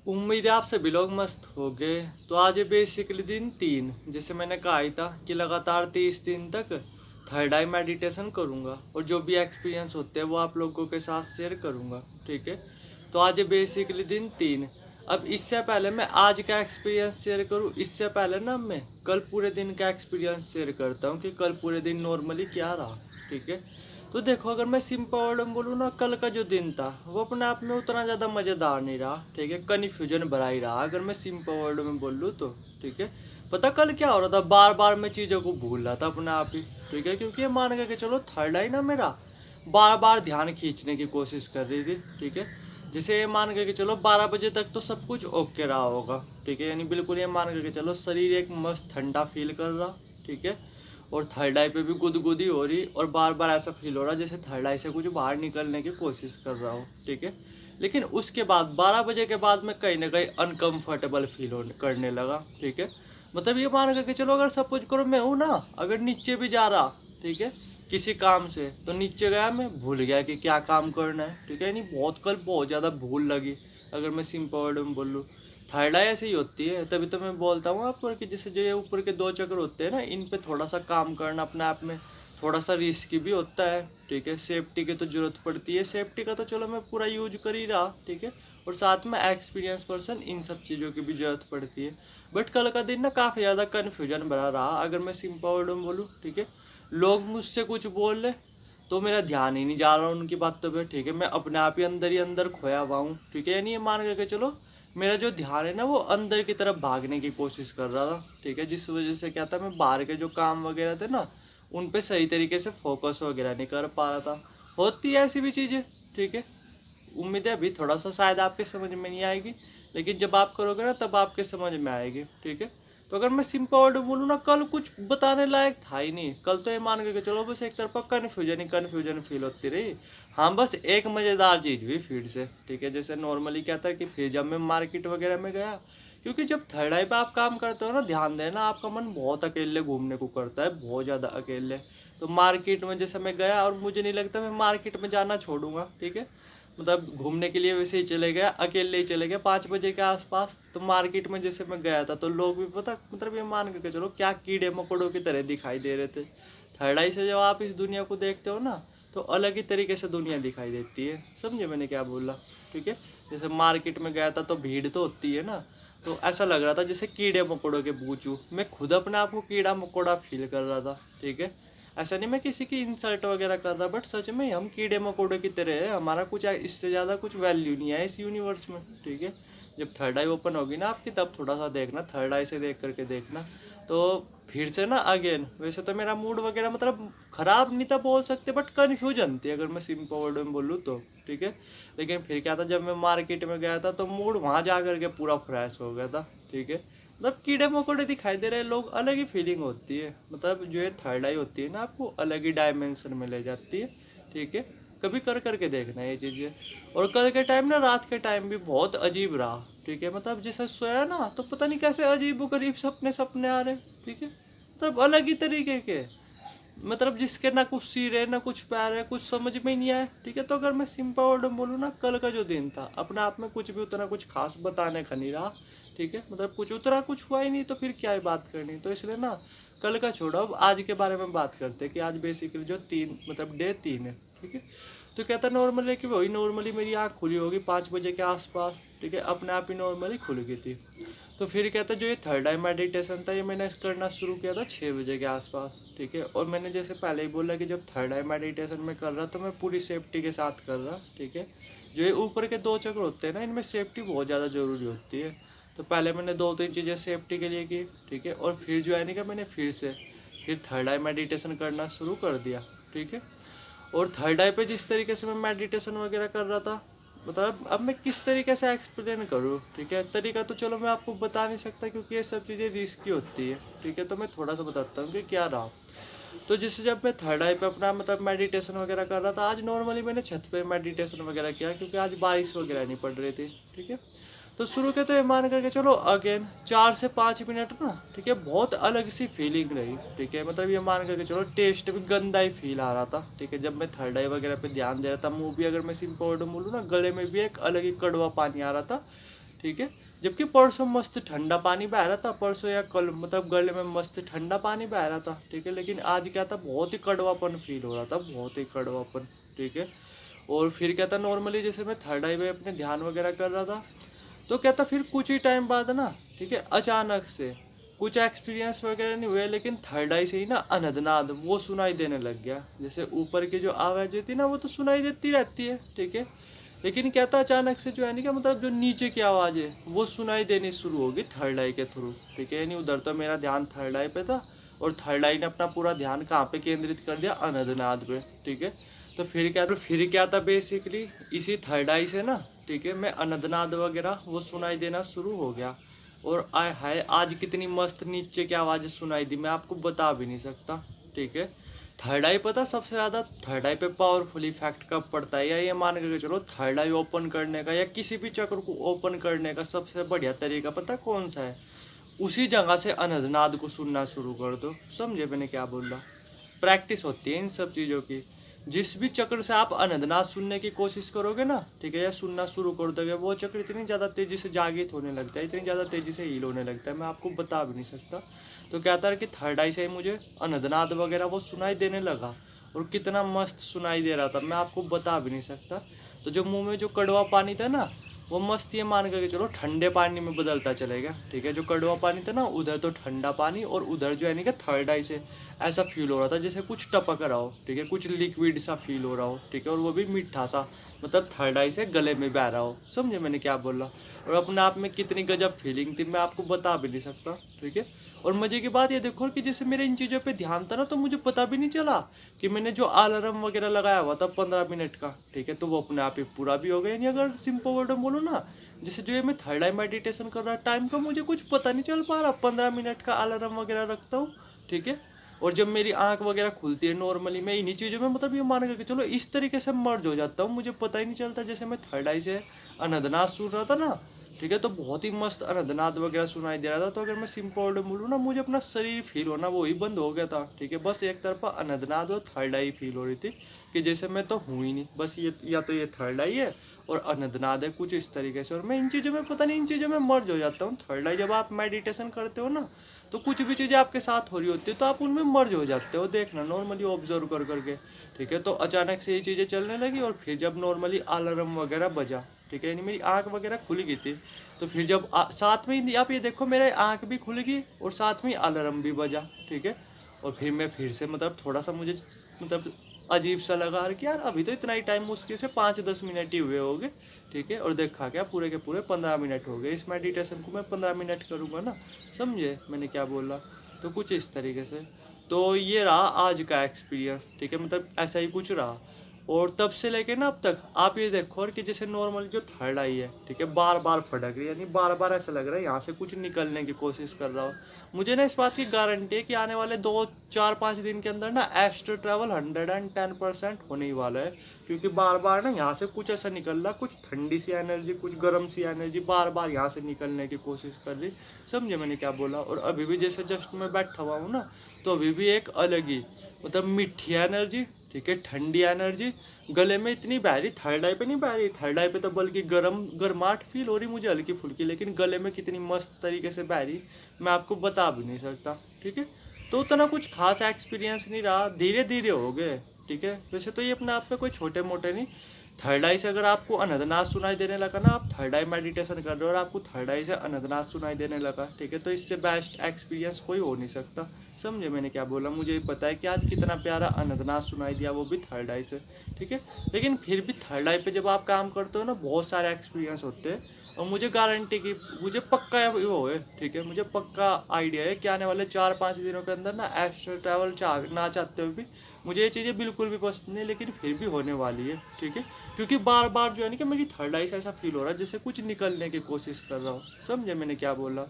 उम्मीद है आप सभी लोग मस्त हो गए। तो आज है बेसिकली दिन 3, जैसे मैंने कहा ही था कि लगातार 30 दिन तक थर्ड आई मेडिटेशन करूँगा और जो भी एक्सपीरियंस होते हैं वो आप लोगों के साथ शेयर करूँगा। ठीक है, तो आज है बेसिकली दिन 3। अब इससे पहले मैं आज का एक्सपीरियंस शेयर करूँ, इससे पहले ना मैं कल पूरे दिन का एक्सपीरियंस शेयर करता हूँ कि कल पूरे दिन नॉर्मली क्या रहा। ठीक है, तो देखो, अगर मैं सिंपल वर्ड में बोलूँ ना, कल का जो दिन था वो अपने आप में उतना ज़्यादा मज़ेदार नहीं रहा। ठीक है, कन्फ्यूजन भरा ही रहा अगर मैं सिंपल वर्ड में बोलूँ तो। ठीक है, पता कल क्या हो रहा था, बार बार मैं चीज़ों को भूल रहा था अपने आप ही। ठीक है, क्योंकि ये मान के चलो थर्ड आई ना मेरा बार बार ध्यान खींचने की कोशिश कर रही थी। ठीक है, जैसे ये मान के चलो 12 बजे तक तो सब कुछ ओके रहा होगा। ठीक है, यानी बिल्कुल ये मान के चलो शरीर एक मस्त ठंडा फील कर रहा। ठीक है, और थर्ड आई पे भी गुदगुदी हो रही और बार बार ऐसा फील हो रहा जैसे थर्ड आई से कुछ बाहर निकलने की कोशिश कर रहा हो। ठीक है, लेकिन उसके बाद 12 बजे के बाद मैं कहीं ना कहीं अनकंफर्टेबल फील होने करने लगा। ठीक है, मतलब ये मान करके चलो, अगर सपोज करो मैं हूँ ना, अगर नीचे भी जा रहा, ठीक है, किसी काम से, तो नीचे गया मैं भूल गया कि क्या काम करना है। ठीक है, नहीं बहुत कल बहुत ज़्यादा भूल लगी अगर मैं सिंपल वर्ड में बोलूँ। थर्ड आई ऐसे ही होती है, तभी तो मैं बोलता हूँ आपको कि जैसे जो ये ऊपर के 2 चक्र होते हैं ना, इन पे थोड़ा सा काम करना अपने आप में थोड़ा सा रिस्की भी होता है। ठीक है, सेफ्टी की तो जरूरत पड़ती है, सेफ्टी का तो चलो मैं पूरा यूज कर ही रहा। ठीक है, और साथ में एक्सपीरियंस पर्सन इन सब चीज़ों की भी जरूरत पड़ती है। बट कल का दिन ना काफ़ी ज़्यादा कन्फ्यूजन भरा रहा अगर मैं सिंपल वर्ड में बोलूँ। ठीक है, लोग मुझसे कुछ बोल रहे तो मेरा ध्यान ही नहीं जा रहा उनकी बातों पे। ठीक है, मैं अपने आप ही अंदर खोया हुआ हूँ। ठीक है, यानी ये मान करके चलो मेरा जो ध्यान है ना वो अंदर की तरफ भागने की कोशिश कर रहा था। ठीक है, जिस वजह से क्या था, मैं बाहर के जो काम वगैरह थे ना उन पे सही तरीके से फोकस वगैरह नहीं कर पा रहा था। होती है ऐसी भी चीज़ें। ठीक है, उम्मीद है अभी थोड़ा सा शायद आपके समझ में नहीं आएगी, लेकिन जब आप करोगे ना तब आपके समझ में आएगी। ठीक है, तो अगर मैं सिंपल वर्ड बोलूँ ना, कल कुछ बताने लायक था ही नहीं। कल तो ये मान के चलो बस एक तरफा कन्फ्यूजन ही कन्फ्यूजन फील होती रही। हाँ, बस एक मज़ेदार चीज़ हुई फिर से। ठीक है, जैसे नॉर्मली क्या था कि फिर जब मैं मार्केट वगैरह में गया, क्योंकि जब थर्ड आई पे आप काम करते हो ना, ध्यान देना, आपका मन बहुत अकेले घूमने को करता है, बहुत ज़्यादा अकेले। तो मार्केट में जैसे मैं गया, और मुझे नहीं लगता मैं मार्केट में जाना छोड़ूंगा। ठीक है, मतलब घूमने के लिए वैसे ही चले गया, अकेले ही चले गए 5 बजे के आसपास। तो मार्केट में जैसे मैं गया था तो लोग भी पता, मतलब ये मान के चलो क्या कीड़े मकोड़ों की तरह दिखाई दे रहे थे। थर्ड आई से जब आप इस दुनिया को देखते हो ना, तो अलग ही तरीके से दुनिया दिखाई देती है। समझे मैंने क्या बोला? ठीक है, जैसे मार्केट में गया था तो भीड़ तो होती है ना, तो ऐसा लग रहा था जैसे कीड़े मकोड़ों के पूछूं, मैं खुद अपने आप को कीड़ा मकोड़ा फील कर रहा था। ठीक है, ऐसा नहीं मैं किसी की इंसल्ट वगैरह कर रहा, बट सच में हम कीड़े मकोड़े की तरह है, हमारा कुछ इससे ज़्यादा कुछ वैल्यू नहीं है इस यूनिवर्स में। ठीक है, जब थर्ड आई ओपन होगी ना आपकी, तब थोड़ा सा देखना, थर्ड आई से देख करके देखना, तो फिर से ना अगेन, वैसे तो मेरा मूड वगैरह मतलब खराब नहीं था बोल सकते, बट कन्फ्यूजन थी अगर मैं सिंपल वर्ड में बोलूँ तो। ठीक है, लेकिन फिर क्या था, जब मैं मार्केट में गया था तो मूड वहाँ जा करके पूरा फ्रेश हो गया था। ठीक है, मतलब कीड़े मकोड़े दिखाई दे रहे लोग, अलग ही फीलिंग होती है। मतलब जो ये थर्ड आई होती है ना, आपको अलग ही डायमेंशन में ले जाती है। ठीक है, कभी कर करके देखना ये चीज़ें। और कल के टाइम ना, रात के टाइम भी बहुत अजीब रहा। ठीक है, मतलब जैसे सोया ना तो पता नहीं कैसे अजीब गरीब सपने सपने आ रहे। ठीक है, मतलब अलग ही तरीके के, मतलब जिसके ना कुछ सिर है ना कुछ पैर है, कुछ समझ में ही नहीं आया। ठीक है, तो अगर मैं सिंपल वर्ड में बोलूँ ना, कल का जो दिन था अपने आप में कुछ भी उतना कुछ खास बताने का नहीं रहा। ठीक है, मतलब कुछ उतना कुछ हुआ ही नहीं, तो फिर क्या ही बात करनी। तो इसलिए ना कल का छोड़ो, अब आज के बारे में बात करते हैं कि आज बेसिकली जो 3 मतलब डे 3 है। ठीक है, तो कहता नॉर्मली कि वही नॉर्मली मेरी आँख खुली होगी 5 बजे के आसपास। ठीक है, अपने आप ही नॉर्मली खुल गई थी। तो फिर कहता जो ये थर्ड आई मेडिटेशन था, ये मैंने करना शुरू किया था 6 बजे के आसपास। ठीक है, और मैंने जैसे पहले ही बोला कि जब थर्ड आई मेडिटेशन में कर रहा तो मैं पूरी सेफ्टी के साथ कर रहा। ठीक है, जो ये ऊपर के 2 चक्र होते हैं ना, इनमें सेफ्टी बहुत ज़्यादा ज़रूरी होती है। तो पहले मैंने 2-3 चीज़ें सेफ्टी के लिए की। ठीक है, और फिर जो है नहीं कि मैंने फिर थर्ड आई मेडिटेशन करना शुरू कर दिया। ठीक है, और थर्ड आई पे जिस तरीके से मैं मेडिटेशन वगैरह कर रहा था, मतलब अब मैं किस तरीके से एक्सप्लेन करूँ। ठीक है, तरीका तो चलो मैं आपको बता नहीं सकता क्योंकि ये सब चीज़ें रिस्की होती है। ठीक है, तो मैं थोड़ा सा बताता हूँ कि क्या रहा। तो जैसे जब मैं थर्ड आई पे अपना मतलब मेडिटेशन वगैरह कर रहा था, आज नॉर्मली मैंने छत पे मेडिटेशन वगैरह किया क्योंकि आज बारिश वगैरह नहीं पड़ रही थी। ठीक है, तो शुरू के तो ये मान करके चलो अगेन 4 से 5 मिनट ना, ठीक है, बहुत अलग सी फीलिंग रही। ठीक है, मतलब ये मान करके चलो टेस्ट भी गंदा ही फील आ रहा था। ठीक है, जब मैं थर्ड आई वगैरह पे ध्यान दे रहा था, मुंह भी अगर मैं सिंपल वर्ड बोलूँ ना, गले में भी एक अलग ही कड़वा पानी आ रहा था। ठीक है। जबकि परसों मस्त ठंडा पानी बह रहा था, परसों या कल मतलब गले में मस्त ठंडा पानी बह रहा था, ठीक है। लेकिन आज क्या था, बहुत ही कड़वापन फील हो रहा था, बहुत ही कड़वापन, ठीक है। और फिर क्या था, नॉर्मली जैसे मैं थर्ड आई पे अपने ध्यान वगैरह कर रहा था, तो क्या था फिर कुछ ही टाइम बाद ना, ठीक है, अचानक से कुछ एक्सपीरियंस वगैरह नहीं हुए, लेकिन थर्ड आई से ही ना अनहदनाद वो सुनाई देने लग गया। जैसे ऊपर की जो आवाज़ होती है ना, वो तो सुनाई देती रहती है, ठीक है। लेकिन क्या था, अचानक से जो है नहीं, क्या मतलब जो नीचे की आवाज़ है वो सुनाई देनी शुरू होगी थर्ड आई के थ्रू, ठीक है। यानी उधर तो मेरा ध्यान थर्ड आई पे था, और थर्ड आई ने अपना पूरा ध्यान कहाँ पे केंद्रित कर दिया, अनहदनाद पे, ठीक है। तो फिर क्या था बेसिकली, इसी थर्ड आई से ना, ठीक है, मैं अनहदनाद वगैरह वो सुनाई देना शुरू हो गया। और आय हाय, आज कितनी मस्त नीचे की आवाज़ सुनाई दी, मैं आपको बता भी नहीं सकता, ठीक है। थर्ड आई पता सबसे ज़्यादा थर्ड आई पे पावरफुल इफेक्ट कब पड़ता है, या ये मान के चलो थर्ड आई ओपन करने का या किसी भी चक्र को ओपन करने का सबसे बढ़िया तरीका पता कौन सा है, उसी जगह से अनहदनाद को सुनना शुरू कर दो। समझे मैंने क्या बोला? प्रैक्टिस होती है इन सब चीज़ों की। जिस भी चक्र से आप अनहदनाद सुनने की कोशिश करोगे ना, ठीक है, या सुनना शुरू कर दोगे, वो चक्र इतनी ज़्यादा तेज़ी से जागृत होने लगता है, इतनी ज़्यादा तेज़ी से हील होने लगता है, मैं आपको बता भी नहीं सकता। तो क्या था कि थर्ड आई से ही मुझे अनहदनाद वगैरह वो सुनाई देने लगा, और कितना मस्त सुनाई दे रहा था, मैं आपको बता भी नहीं सकता। तो जो मुंह में जो कड़वा पानी था ना, वो मस्त ये मान करके चलो ठंडे पानी में बदलता चलेगा, ठीक है। जो कड़वा पानी था ना, उधर तो ठंडा पानी, और उधर जो है नहीं कि थर्ड आई से ऐसा फील हो रहा था जैसे कुछ टपक रहा हो, ठीक है, कुछ लिक्विड सा फील हो रहा हो, ठीक है, और वो भी मीठा सा, मतलब थर्ड आई से गले में बह रहा हो। समझे मैंने क्या बोला? और अपने आप में कितनी गजब फीलिंग थी, मैं आपको बता भी नहीं सकता, ठीक है। और मजे की बात ये देखो कि जैसे मेरे इन चीज़ों पे ध्यान था ना, तो मुझे पता भी नहीं चला कि मैंने जो अलार्म वगैरह लगाया हुआ था 15 मिनट का, ठीक है, तो वो अपने आप ही पूरा भी हो गया। यानी अगर सिंपल वर्ड में बोलो ना, जैसे जो ये मैं थर्ड आई मेडिटेशन कर रहा टाइम का मुझे कुछ पता नहीं चल पा रहा, 15 मिनट का अलार्म वगैरह रखता हूँ, ठीक है। और जब मेरी आंख वगैरह खुलती है नॉर्मली, मैं इन्हीं चीज़ों में मतलब ये मान करके चलो इस तरीके से मर्ज हो जाता हूँ, मुझे पता ही नहीं चलता। जैसे मैं थर्ड आई से अनहदनाद सुन रहा था ना, ठीक है, तो बहुत ही मस्त अनहदनाद वगैरह सुनाई दे रहा था। तो अगर मैं सिंपल वर्ड में बोलूँ ना, मुझे अपना शरीर फील होना वो ही बंद हो गया था, ठीक है। बस एक तरफा अनहदनाद और थर्ड आई फील हो रही थी कि जैसे मैं तो हूँ ही नहीं, बस ये या तो ये थर्ड आई है और अनहदनाद है, कुछ इस तरीके से। और मैं इन चीज़ों में पता नहीं, इन चीज़ों में मर्ज हो जाता हूँ। थर्ड आई जब आप मेडिटेशन करते हो ना, तो कुछ भी चीज़ें आपके साथ हो रही होती है तो आप उनमें मर्ज हो जाते हो, देखना नॉर्मली ऑब्जर्व कर करके, ठीक है। तो अचानक से ये चीज़ें चलने लगी, और फिर जब नॉर्मली अलार्म वगैरह बजा, ठीक है, यानी मेरी आंख वगैरह खुल गई थी, तो फिर जब साथ में ही आप ये देखो मेरे आंख भी खुल गई और साथ में अलार्म भी बजा, ठीक है। और फिर मैं फिर से मतलब थोड़ा सा मुझे मतलब अजीब सा लगा कि यार अभी तो इतना ही टाइम मुश्किल से 5-10 मिनट ही हुए होंगे, ठीक है। और देखा क्या, पूरे के पूरे 15 मिनट हो गए। इस मेडिटेशन को मैं 15 मिनट करूँगा ना, समझे मैंने क्या बोला? तो कुछ इस तरीके से। तो ये रहा आज का एक्सपीरियंस, ठीक है, मतलब ऐसा ही कुछ रहा। और तब से लेके ना अब तक आप ये देखो कि जैसे नॉर्मल जो थर्ड आई है, ठीक है, बार बार फटक रही है, यानी बार बार ऐसा लग रहा है यहाँ से कुछ निकलने की कोशिश कर रहा हो। मुझे ना इस बात की गारंटी है कि आने वाले 2-4-5 दिन के अंदर ना एस्ट्रो ट्रैवल 110% होने ही वाला है, क्योंकि बार बार ना यहाँ से कुछ ऐसा निकल रहा, कुछ ठंडी सी एनर्जी, कुछ गर्म सी एनर्जी बार बार यहाँ से निकलने की कोशिश कर रही। समझे मैंने क्या बोला? और अभी भी जैसे जस्ट मैं बैठा हुआ हूँ ना, तो अभी भी एक अलग ही मतलब मीठी एनर्जी, ठीक है, ठंडी एनर्जी गले में इतनी बह रही। थर्ड आई पे नहीं बह रही, थर्ड आई पे तो बल्कि गर्माहट फील हो रही मुझे हल्की फुल्की, लेकिन गले में कितनी मस्त तरीके से बह रही मैं आपको बता भी नहीं सकता, ठीक है। तो उतना कुछ खास एक्सपीरियंस नहीं रहा, धीरे धीरे हो गए, ठीक है। वैसे तो ये अपने आप में कोई छोटे मोटे नहीं। थर्ड आई से अगर आपको अनहदनाद सुनाई देने लगा ना, आप थर्ड आई मेडिटेशन कर रहे हो और आपको थर्ड आई से अनहदनाद सुनाई देने लगा, ठीक है, तो इससे बेस्ट एक्सपीरियंस कोई हो नहीं सकता। समझे मैंने क्या बोला? मुझे भी पता है कि आज कितना प्यारा अनहदनाद सुनाई दिया, वो भी थर्ड आई से, ठीक है। लेकिन फिर भी थर्ड आई पे जब आप काम करते हो ना, बहुत सारे एक्सपीरियंस होते हैं। और मुझे गारंटी की, मुझे पक्का वो है, ठीक है, मुझे पक्का आइडिया है कि आने वाले 4-5 दिनों के अंदर ना एस्ट्रल ट्रैवल ना चाहते हुए भी मुझे ये चीज़ें बिल्कुल भी पसंद नहीं, लेकिन फिर भी होने वाली है, ठीक है। क्योंकि बार बार जो है ना कि मेरी थर्ड आई से ऐसा फील हो रहा है जैसे कुछ निकलने की कोशिश कर रहा हूँ। समझे मैंने क्या बोला?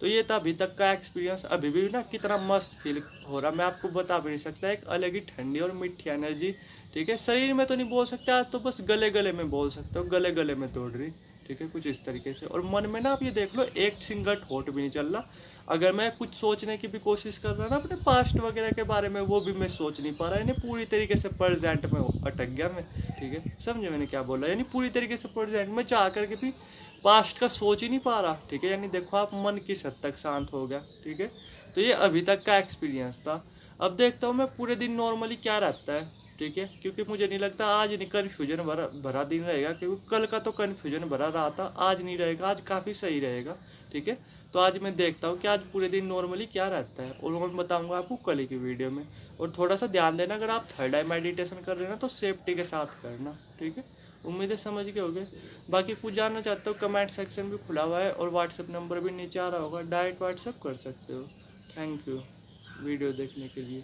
तो ये था अभी तक का एक्सपीरियंस। अभी भी ना कितना मस्त फील हो रहा, मैं आपको बता भी नहीं सकता। एक अलग ही ठंडी और मीठी एनर्जी, ठीक है, शरीर में तो नहीं बोल सकते आज, तो बस गले गले में बोल सकते हो, गले गले में दौड़ रही, ठीक है, कुछ इस तरीके से। और मन में ना आप ये देख लो, एक सिंगल थॉट भी नहीं चल रहा। अगर मैं कुछ सोचने की भी कोशिश कर रहा ना अपने पास्ट वगैरह के बारे में, वो भी मैं सोच नहीं पा रहा, यानी पूरी तरीके से प्रेजेंट में अटक गया मैं, ठीक है। समझे मैंने क्या बोला? यानी पूरी तरीके से प्रेजेंट में चाह करके भी पास्ट का सोच ही नहीं पा रहा, ठीक है। यानी देखो आप मन किस हद तक शांत हो गया, ठीक है। तो ये अभी तक का एक्सपीरियंस था। अब देखता हूँ मैं पूरे दिन नॉर्मली क्या रहता है, ठीक है। क्योंकि मुझे नहीं लगता आज नहीं कन्फ्यूजन भरा भरा दिन रहेगा, क्योंकि कल का तो कन्फ्यूजन भरा रहा था, आज नहीं रहेगा, आज काफ़ी सही रहेगा, ठीक है। तो आज मैं देखता हूँ कि आज पूरे दिन नॉर्मली क्या रहता है, और मैं बताऊँगा आपको कल की वीडियो में। और थोड़ा सा ध्यान देना, अगर आप थर्ड आई मेडिटेशन कर रहे हैं ना तो सेफ्टी के साथ करना, ठीक है। उम्मीद है समझ गए होगे। बाकी कुछ जानना चाहते हो कमेंट सेक्शन भी खुला हुआ है, और व्हाट्सएप नंबर भी नीचे आ रहा होगा, डायरेक्ट व्हाट्सएप कर सकते हो। थैंक यू वीडियो देखने के लिए।